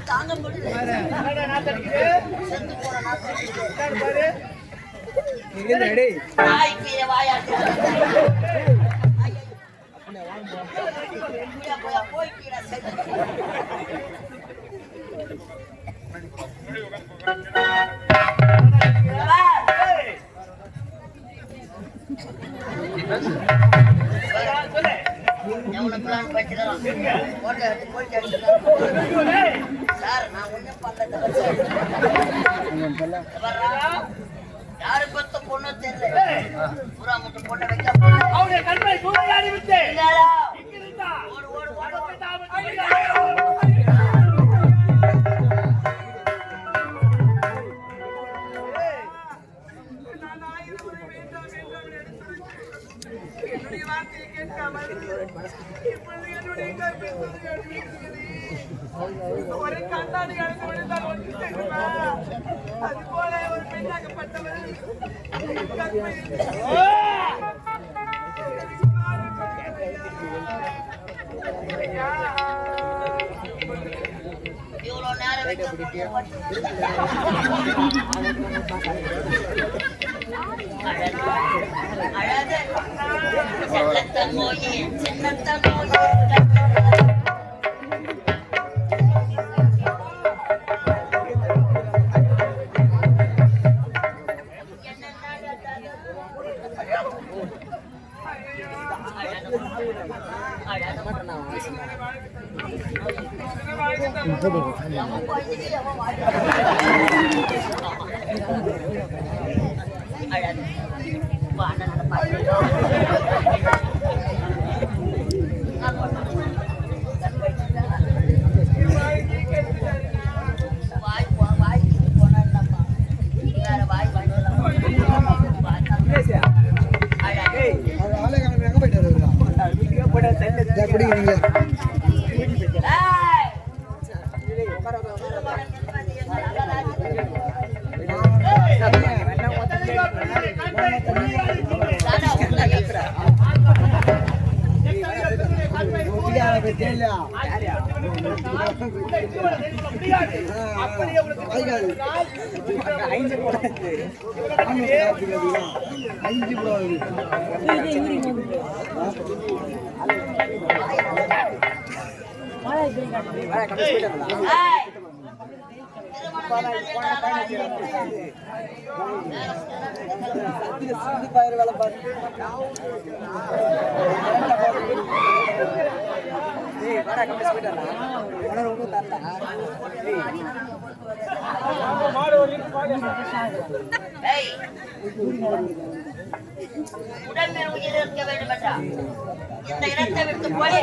தாங்க முடியல. செத்து போன யாரு பத்த பொண்ணு தெரியல. புறா முட்டை பொண்ணை வைக்க அவருடைய கண்மை சூழ்நிலை விட்டு ஓடு ஓடு ஓடு ஒரு கண்ணாடி அது போல ஒரு பெண்ணாகப்பட்டவர் இவ்வளவு நேரம் வைக்க அழகு செல்லத்தங்கோயே சின்னத்தங்கோயே உடல் உயிர் இருக்க வேண்டும் என்றால் இந்த இடத்தை விட்டு போய்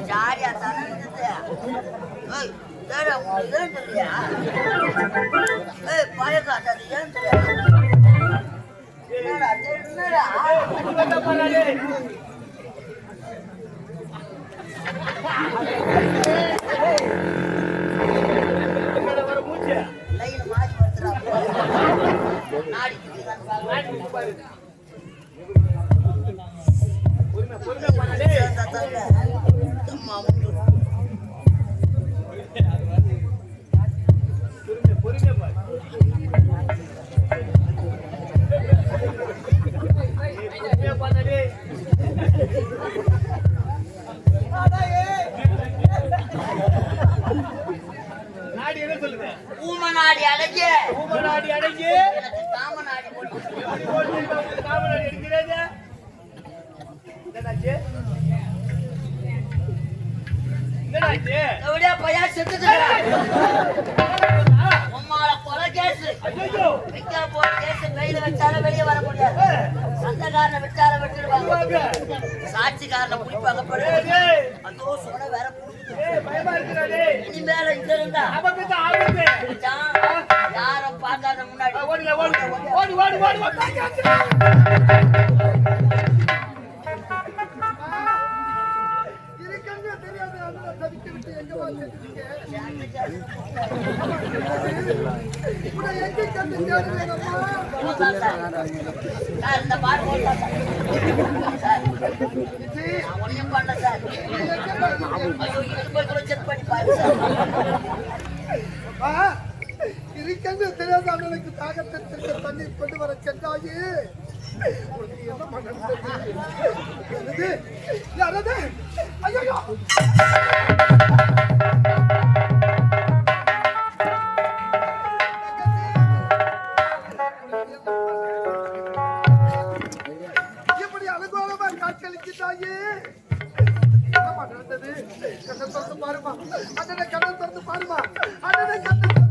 ஜாலியா தானே பழைய காட்டாது ஏன் லைன் மாறி நாடி என்ன சொல்லுது? ஊமநாடி அடைக்க ஊமநாடி அடங்கி எனக்கு காமநாடி போட்டு காமநாடி எடுக்கிறது. என்னடாச்சு? என்னடாச்சு? எப்படியா பையா செத்துட்டு உம்மால கொலை கேஸ் ஐயோ வைக்கிற போற கேஸ் கையில வச்சாலும் வெளியே வர முடியாது. சந்தகாரனை விட்டாலும் விட்டுடுவாங்க, சாட்சிக்காரனை பிடிப்பாங்க. ஏய் அதோ சொன்ன வேற ஏய் பயமா இருக்குடா. இனிமேல இங்க இருந்தா நமக்கு தான் ஆபத்து. யாரும் பார்க்காத முன்னாடி ஓடுல ஓடு ஓடு ஓடு ஓடு ஓடு. இருக்கவே தெரியாது அந்த தவிக்க விட்டு எங்க வந்துட்டீங்க இப்படி எங்க கண்டு தேடுறீங்கம்மா சார் இந்த பாட்டு போடலாம் சார். நான் ஒண்ணும் பண்ணல சார். ஐயோ இரும்பு கூட செக் பண்ணி பாரு சார். இருக்கவே தெரியாத அண்ணனுக்கு தாகத்திற்கு தண்ணீர் கொண்டு வர சென்றாயே உனக்கு என்ன பண்ணுறது யாரது ஐயோ இப்படி அனுகூலமா காட்சியளிக்கிறாயே என்னமா நடந்தது? கண்ணை திறந்து பாருமா அண்ணனை, கண்ணை திறந்து பாருமா அண்ணனை, கண்ணை திறந்து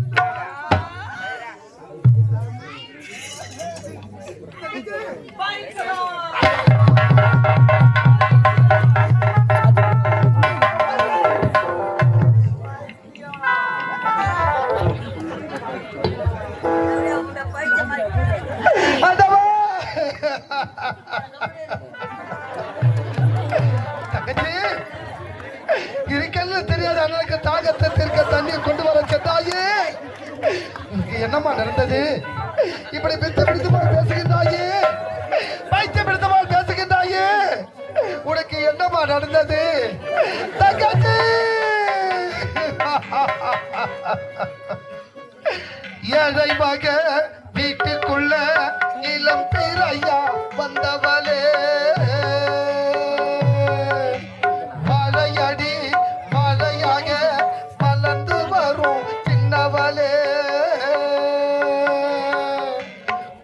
இருக்கன்னு தெரியாத அண்ணனுக்கு தாகத்தை தீர்க்க தண்ணீர் கொண்டு வர சென்றாயே உனக்கு என்னமா நடந்தது? இப்படி பித்த பிடித்தமாக பேசுகின்றாயே, பைத்த பிடித்தமாக பேசுகின்றாயே, உனக்கு என்னமா நடந்தது? தங்கச்சி ஏழை மக வீட்டுக்குள்ள இளம் திரையா வந்தவளே, மழையடி மழையாக மலர்ந்து வரும் சின்னவளே,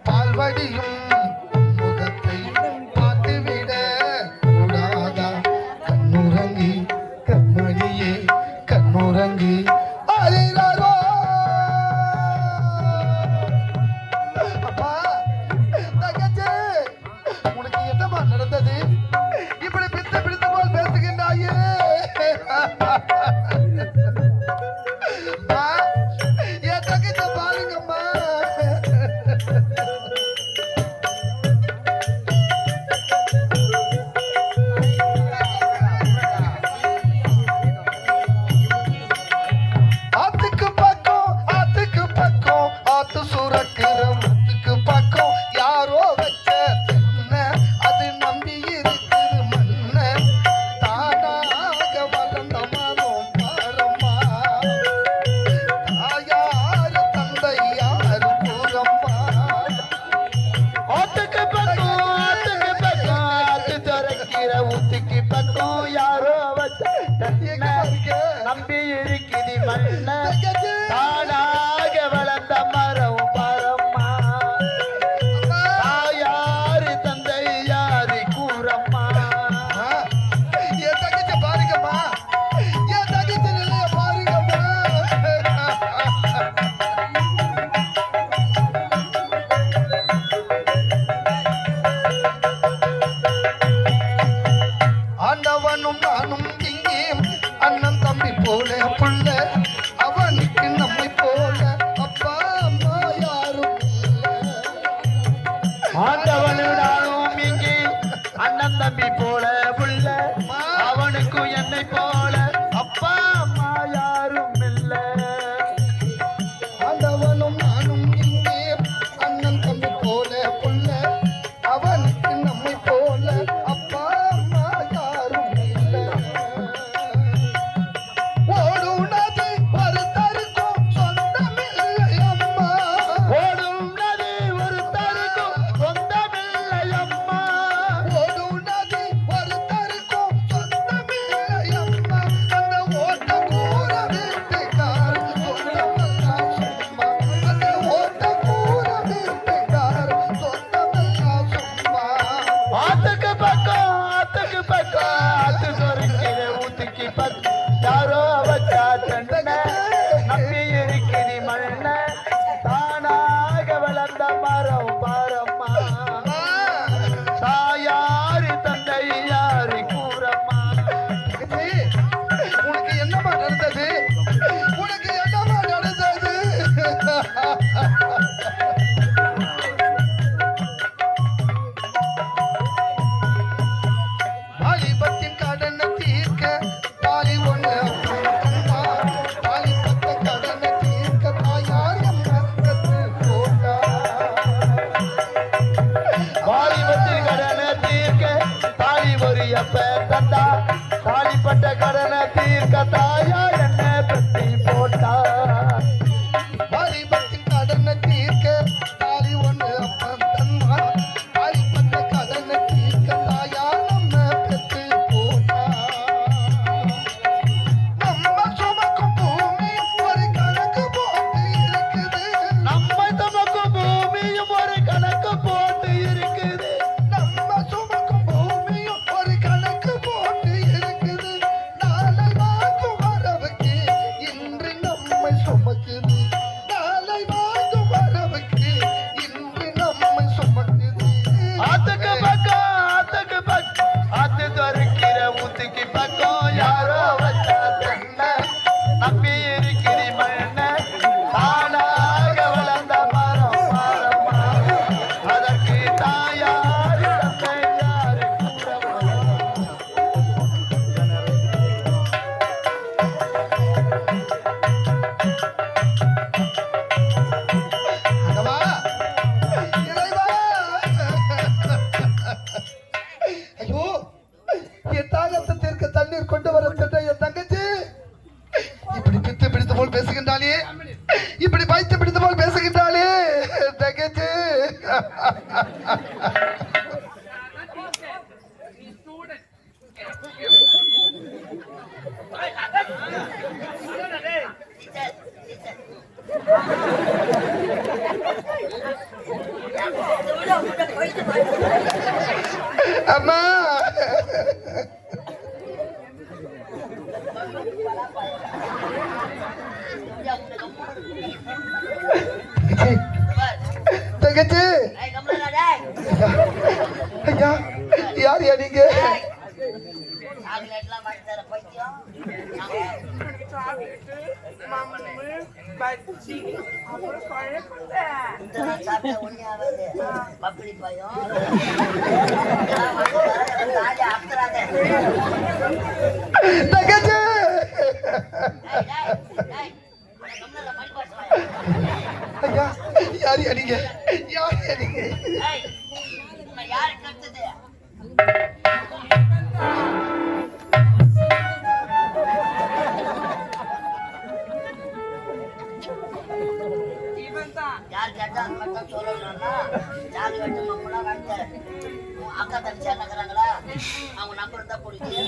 பால்வடியும் முகத்தை பார்த்துவிட கூடாதா? கண்ணுறங்கி கண்மணியே கண்ணுறங்கி அழிறாரோ. அப்பா தங்கச்சி உனக்கு என்னமா நடந்தது? இப்படி பித்த பிடித்த போல் பேசுகின்றாயே. என் தங்கச்சி பாருங்கம்மா. ஆத்துக்கு பக்கம் ஆத்து சுரக்கிற முத்துக்கு பக்கம் யாரோ வச்ச தென்ன அது நம்பி இருக்குது மண்ண, தானாக வளர்ந்த மரம் பாரம்மா, தாயாரு தந்தை யாரு கூறம்மா. ஆத்துக்கு பக்கம் ஆத்து சுரக்கிற முத்துக்கு பக்கம் யாரோ வச்ச தென்ன நம்பி இருக்குது மண்ண, தானாக வளர்ந்த மரம் பரம்மா, தாயாரு தந்தை யாரு கூறம்மா. என் தங்கச்சி பாருங்கம்மா, என் தங்கச்சி நிலைய பாருங்கம்மா. ஆண்டவனும் நானும் இங்கே அண்ணன் தம்பி போல புள்ள, அவனுக்கு நம்மை போல அப்பா அம்மா யாரும் ஆண்டவனு நானும் இங்கே அண்ணன் தம்பி போல புள்ள, அவனுக்கும் என்னை போல அப்பா அம்மா யாரும் இல்ல. ஆண்டவனும் நானும் இங்கே அண்ணன் தம்பி போல புள்ள, அவனுக்கு நம்மை போல அப்பா அம்மா யாரும் இல்லை. ஓடும் நதி ஒருத்தருக்கும் சொந்தமில்லை அம்மா, ஓடும் நதி ஒருத்தருக்கும் சொந்தமில்லை அம்மா, ஓடும் நதி இருக்கிறி மண்ண தானாக வளர்ந்த மரம் மரமா அதற்கு தாயார் தந்தையார் அடவா, இறைவா. ஐயோ, என் தாகத்தை தீர்க்க தண்ணீர் கொண்டு வர சென்ற என் தங்கச்சி இப்படி பித்து பிடித்து போல் பேசுகின்றாளே, இப்படி பைத்து பிடித்து போல் பேசுகின்றாளே தங்கச்சி. Teacher, teacher. இதோட உங்கள்கிட்ட போயிட்டு பாருங்க. அம்மா ஐயா, உங்களை கம்முனு தங்கச்சி, ஏய், கம்முனு டேய். ஐயா யார் நீங்க? ஏய், சாக்லேட்லாம் வாங்கி தர பைத்தியம். இதெல்லாம் சாப்பிட்டா ஒண்ணே ஆகாது. பப்பளி பழம். இதெல்லாம் வாங்கி தர, எனக்கு தாலி அறுத்துறாத. தங்கச்சி, டேய், டேய், டேய், உன்னை கம்முனு இல்ல, மணி பாட்டு வாயா. ஐயா யார் நீங்க? யார் நீங்க? ஏய், உன்னை யாரு கட்டுது? யார் கேட்டா அந்த மட்டும் சொல்லணும்னா சாக்லேட் மம்மெல்லாம் வாங்கி தரேன். உன் அக்கா தங்கச்சி என்னங்கிறாங்களா அவங்க நம்பர் தான் பிடிச்சி.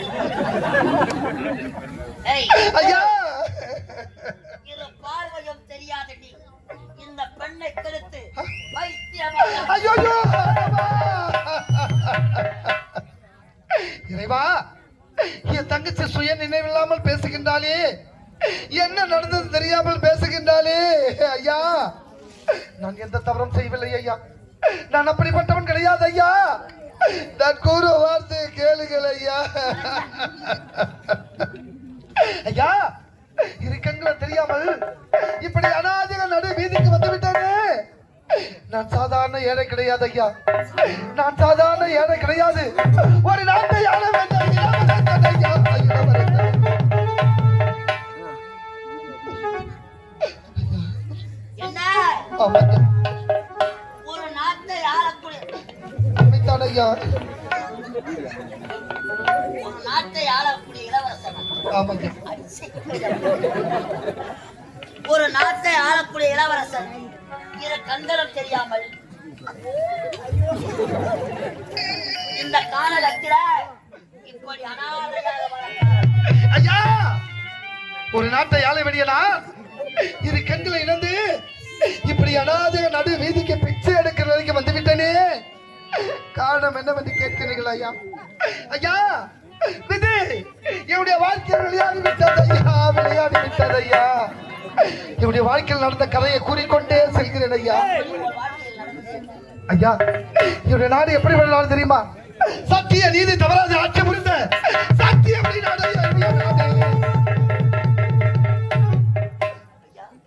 ஏய், ஐயா இது பார்வையும் தெரியாதடி இந்த பெண்ணை கெடுத்து வைத்தியமாக ஐயோ இறைவா, என் தங்கச்சி சுய நினைவில்லாமல் பேசுகின்றாளே, என்ன நடந்தது தெரியாமல் பேசுகின்றாளே. ஐயா, நான் எந்த தவறும் செய்யவில்லை ஐயா, நான் அப்படிப்பட்டவன் கிடையாது ஐயா. நான் கூற வார்த்தை கேளுங்கள் ஐயா. ஐயா, இரு கண்களை தெரியாமல் இப்படி அனாதிக நடு வீதிக்கு வந்து விட்டேனே. நான் சாதாரண ஏழை கிடையாது ஐயா, நான் சாதாரண ஏழை கிடையாது. ஒரு நாட்டை ஆள வேண்டிய இளவரசன் ஐயா, இளவரசன். என்ன ஆமாங்க, ஒரு நாட்டை ஆளக்கூடிய உண்மைதான் ஐயா. ஒரு நாட்டை ஆளக்கூடிய இளவரசன். ஆமாங்க, ஒரு நாட்டை ஆளக்கூடிய இளவரசன் இரு கண்களும் தெரியாமல் இந்த காலகட்டத்தில இப்படி அனாதையாக வளர்ந்தார். ஐயா, ஒரு நாட்டை ஆள வேண்டியனா இரு கண்களை இழந்து இப்படி அனாதைக நடு வீதிக்கு பிச்சை எடுக்கிற வரைக்கும் வந்து விட்டேனே. காரணம் என்னவென்று கேட்கிறீர்கள் ஐயா? ஐயா, விதி என்னுடைய வாழ்க்கையில் விளையாடி விட்டது ஐயா, விளையாடி விட்டது ஐயா. என்னுடைய வாழ்க்கையில் நடந்த கதையை கூறிக்கொண்டே செல்கிறேன் ஐயா. உங்கள் வாழ்க்கையில் நடந்தது ஐயா, என்னுடைய நாடு எப்படி நாடு தெரியுமா? சத்திய நீதி தவறாத ஆட்சி புரிந்த சத்திய நாடு ஐயா, என்னுடைய நாடு.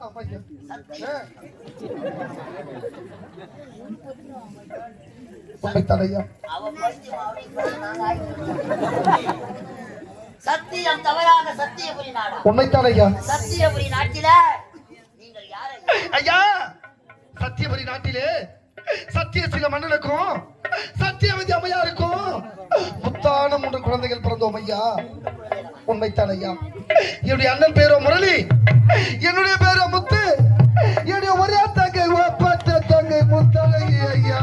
ஆமா ஐயா. உண்மைதான் ஐயா. அவன் பைத்தியம், அவனுக்கு நாங்க ஆயிட்டோம். சத்தியம் தவறாத சத்தியபுரி நாடா? உண்மைதான் ஐயா. சத்தியபுரி நாட்டில நீங்கள் யாரை? ஐயா, சத்தியபுரி நாட்டிலே சத்தியசீல மன்னனுக்கும் சத்தியவதி அம்மையாருக்கும் முத்தான 3 குழந்தைகள் பிறந்தோம் ஐயா. உண்மைத்தான் ஐயா. என்னுடைய அண்ணன் பேரோ முரளி, என்னுடைய பேரோ முத்து, என்னுடைய ஒரே தங்கை ஒப்பற்ற தங்கை முத்தழகி ஐயா.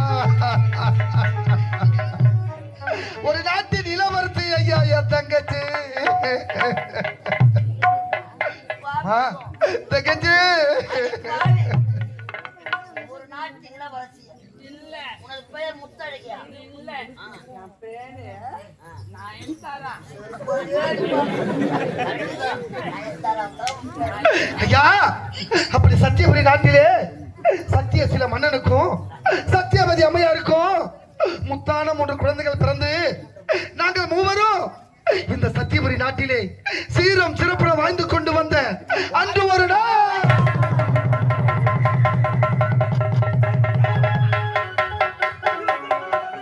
ஒரு நாட்டின் இளவரசி ஐயா என் தங்கச்சி. தங்கச்சி, ஒரு நாட்டு இளவரசி இல்ல. உனக்கு பெயர் முத்தழகியா? இல்ல, என் பேரு நயன்தாரா. ஐயா, அப்படி சத்தியபுரி நாட்டிலே சத்தியசீல மன்னனுக்கும் சத்தியவதி அம்மையாருக்கும் முத்தான 3 குழந்தைகள் பிறந்து நாங்கள் மூவரும் இந்த சத்தியபுரி நாட்டிலே சீரம் சிறப்புடன் வாழ்ந்து கொண்டு வந்த அன்று